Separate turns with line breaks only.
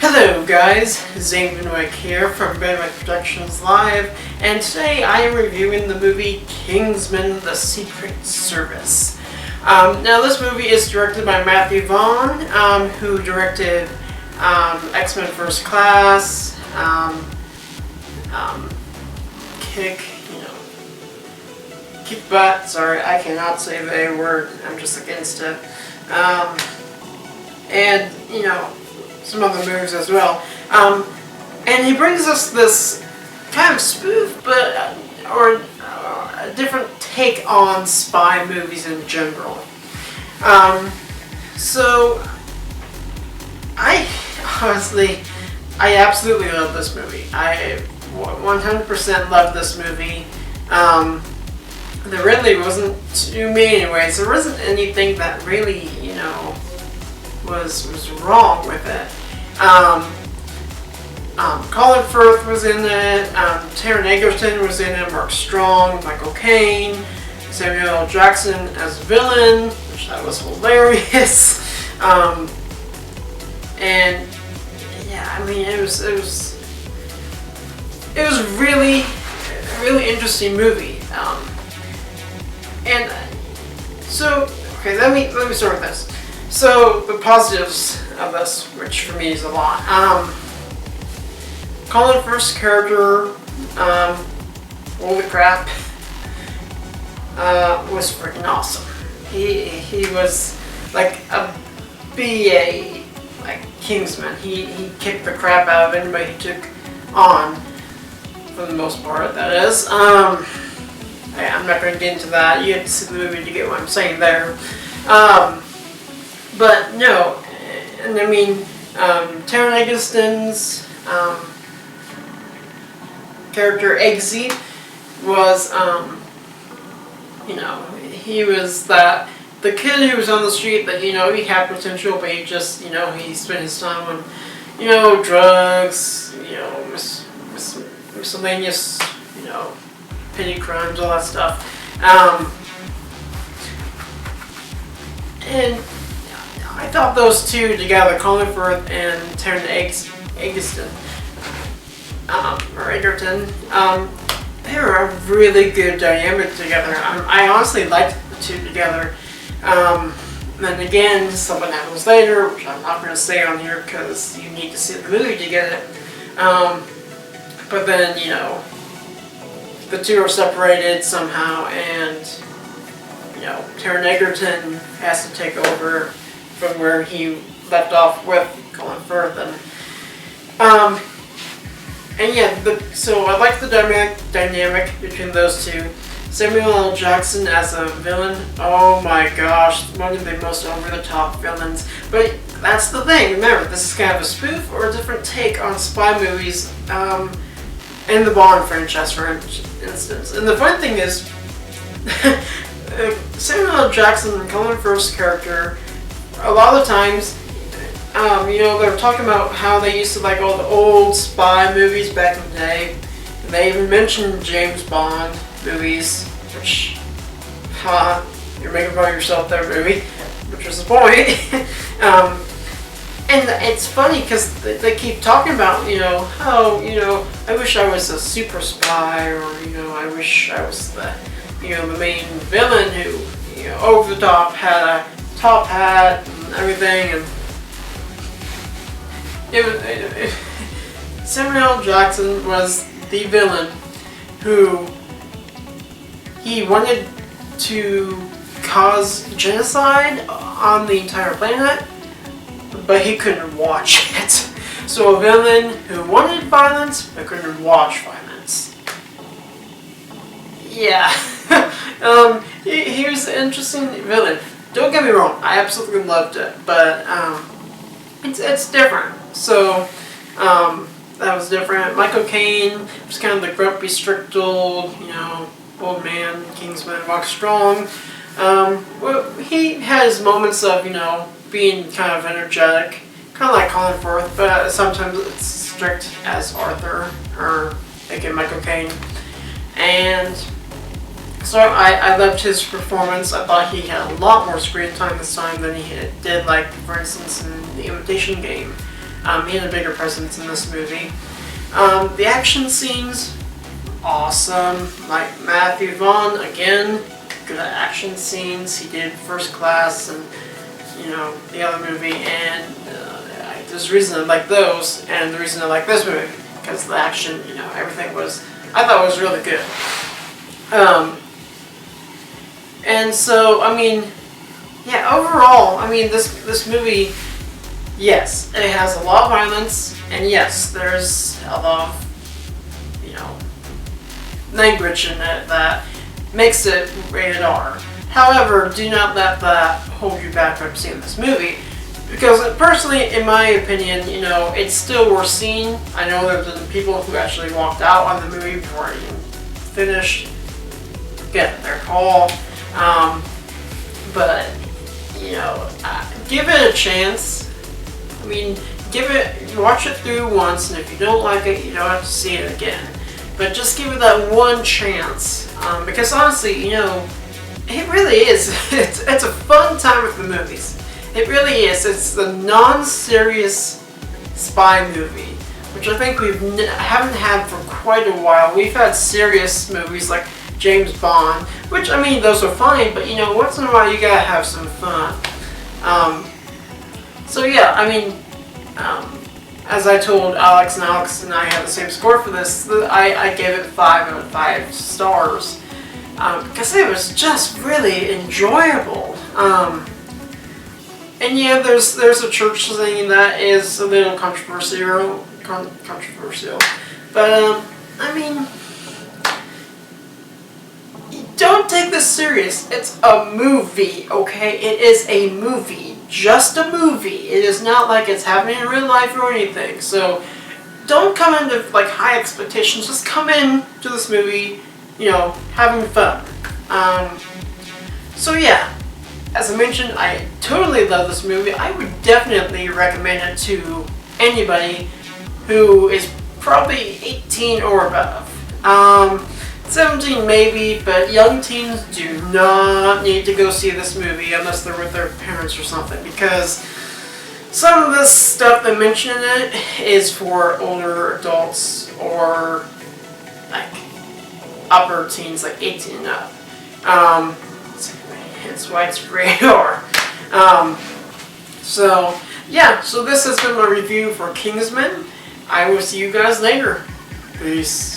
Hello guys, Zane Benoit here from Benoit Productions Live, and today I am reviewing the movie Kingsman: The Secret Service. Now this movie is directed by Matthew Vaughn, who directed X-Men First Class, Kick Butt, sorry, I cannot say the word, I'm just against it, and, some other movies as well. And he brings us this kind of spoof, but, a different take on spy movies in general. So, I absolutely love this movie. I 100% love this movie. There really wasn't too many anyways. There wasn't anything that really, was wrong with it. Colin Firth was in it, Taron Egerton was in it, Mark Strong, Michael Caine, Samuel L. Jackson as villain, which that was hilarious. And yeah, I mean, it was really a really interesting movie. And so, okay, let me start with this. So the positives of this, which for me is a lot. Colin Firth's character, holy crap, was freaking awesome. He was like a BA, like Kingsman. He kicked the crap out of anybody he took on, for the most part, that is. I'm not going to get into that. You have to see the movie to get what I'm saying there. But no, and I mean, Taron Egerton's character Eggsy was, he was the kid who was on the street that, he had potential, but he just, he spent his time on, drugs, miscellaneous, petty crimes, all that stuff. And I thought those two together, Colin Firth and Taron Egerton, they were a really good dynamic together. I honestly liked the two together. Then again, something happens later, which I'm not going to say on here because you need to see the movie to get it. But then, the two are separated somehow, and Taron Egerton has to take over from where he left off with Colin Firth, and yeah, so I like the dynamic between those two. Samuel L. Jackson as a villain, oh my gosh, one of the most over-the-top villains. But that's the thing, remember, this is kind of a spoof or a different take on spy movies, in the Bond franchise, for instance. And the funny thing is, Samuel L. Jackson and Colin Firth's character, a lot of the times, they were talking about how they used to like all the old spy movies back in the day. And they even mentioned James Bond movies, which, you're making fun of yourself there, movie, which was the point. And it's funny because they keep talking about, how, I wish I was a super spy, or, I wish I was the main villain who, over the top, had a top hat and everything, and Samuel L. Jackson was the villain who he wanted to cause genocide on the entire planet, but he couldn't watch it. So a villain who wanted violence but couldn't watch violence. Yeah. He was an interesting villain. Don't get me wrong, I absolutely loved it, but it's different. So that was different. Michael Caine was kind of the grumpy, strict old, old man, Kingsman, Mark Strong. Well, he has moments of, being kind of energetic, kind of like Colin Firth, but sometimes it's strict as Arthur, or again Michael Caine. And So I loved his performance. I thought he had a lot more screen time this time than he did, like, for instance, in The Imitation Game. He had a bigger presence in this movie. The action scenes, awesome. Like Matthew Vaughn, again, good action scenes. He did First Class and, you know, the other movie. And there's a reason I like those, and the reason I like this movie, because the action, you know, everything was, I thought was really good. And so, I mean, yeah, overall, I mean, this movie, yes, it has a lot of violence, and yes, there's a lot of, you know, language in it that makes it rated R. However, do not let that hold you back from seeing this movie, because personally, in my opinion, you know, it's still worth seeing. I know there have been people who actually walked out on the movie before it even finished. Get their call. But, you know, give it a chance. I mean, watch it through once, and if you don't like it, you don't have to see it again. But just give it that one chance, because honestly, you know, it really is. It's a fun time with the movies. It really is. It's the non-serious spy movie, which I think we haven't had for quite a while. We've had serious movies like James Bond, which, I mean, those are fine, but, you know, once in a while you gotta have some fun. So yeah, I mean, as I told Alex and I had the same score for this, I gave it 5 out of 5 stars, because it was just really enjoyable. And yeah, there's a church thing that is a little controversial, but I mean, don't take this serious. It's a movie, okay? It is a movie. Just a movie. It is not like it's happening in real life or anything. So don't come into like high expectations. Just come in to this movie, you know, having fun. So yeah, as I mentioned, I totally love this movie. I would definitely recommend it to anybody who is probably 18 or above. 17 maybe, but young teens do not need to go see this movie unless they're with their parents or something, because some of this stuff they mention in it is for older adults or like upper teens, like 18 and up. Hence why it's rated R. So yeah, so this has been my review for Kingsman. I will see you guys later. Peace.